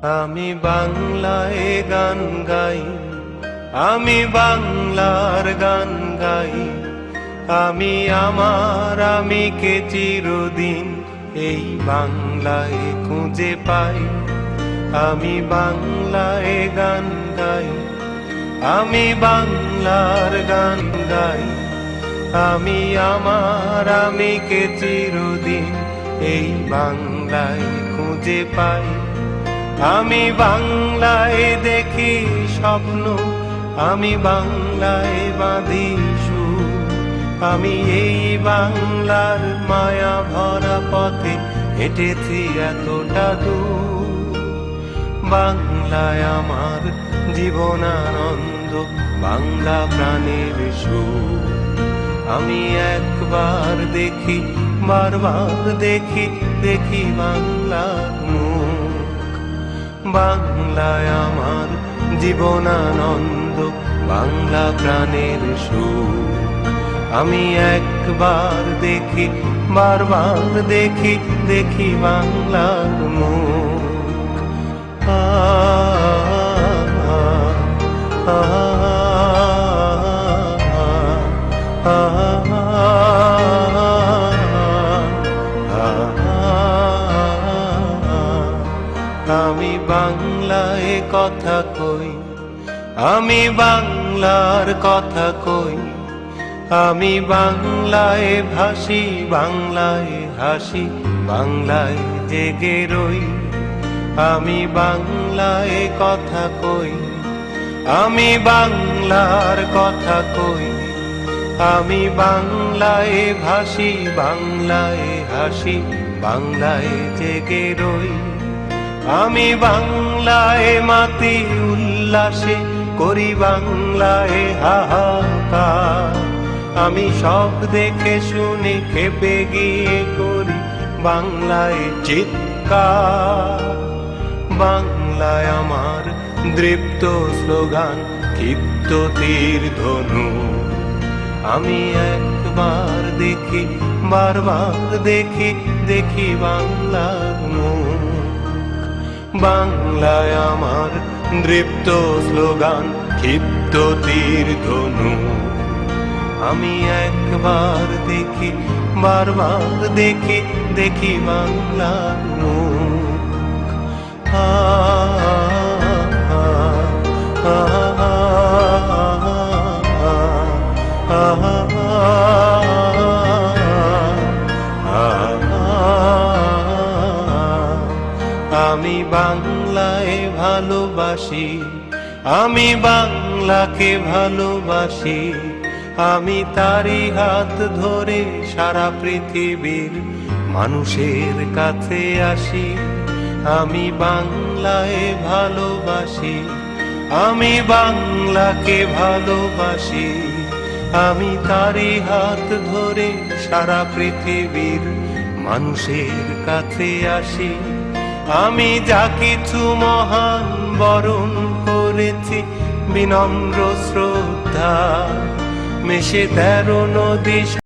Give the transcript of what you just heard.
আমি বাংলায় গান গাই, আমি বাংলার গান গাই। আমি আমার আমিকে চিরদিন এই বাংলায় খুঁজে পাই। আমি বাংলায় গান গাই, আমি বাংলার গান গাই। আমি আমার আমিকে চিরদিন এই বাংলায় খুঁজে পাই। আমি বাংলায় দেখি স্বপ্ন, আমি বাংলায় বাঁধি সুর। আমি এই বাংলার মায়া ভরা পথে হেঁটেছি এতটা দূর। বাংলায় আমার জীবনানন্দ, বাংলা প্রাণের সুর। আমি একবার দেখি, বারবার দেখি, দেখি বাংলার মুখ। বাংলায় আমার জীবনানন্দ, বাংলা প্রাণের সুর। আমি একবার দেখি, বারবার দেখি, দেখি বাংলার মুখ। আমি বাংলায় কথা কই, আমি বাংলার কথা কই। আমি বাংলায় ভাসি, বাংলায় হাসি, বাংলায় জেগে রই। আমি বাংলায় কথা কই, আমি বাংলার কথা কই। আমি বাংলায় ভাসি, বাংলায় হাসি, বাংলায় জেগে রই। আমি বাংলায় মাতি উল্লাসে, করি বাংলায় হাহাকার। আমি সব দেখে শুনে খেপে গিয়ে করি বাংলায় চিৎকার। বাংলায় আমার দৃপ্ত স্লোগান, ক্ষিপ্ত তীর ধনু। আমি একবার দেখি, বারবার দেখি, দেখি বাংলার মুখ। বাংলায় আমার দৃপ্ত স্লোগান, ক্ষিপ্ত তীর ধনু। আমি একবার দেখি, বারবার দেখি, দেখি বাংলার মুখ। আমি বাংলায় ভালোবাসি, আমি বাংলাকে ভালোবাসি। আমি তারি হাত ধরে সারা পৃথিবীর মানুষের কাছে আসি। আমি বাংলায় ভালোবাসি, আমি বাংলাকে ভালোবাসি। আমি তারি হাত ধরে সারা পৃথিবীর মানুষের কাছে আসি। আমি যা কিছু মহান বরণ করেছি বিনম্র শ্রদ্ধা, মেশে 13 নদী।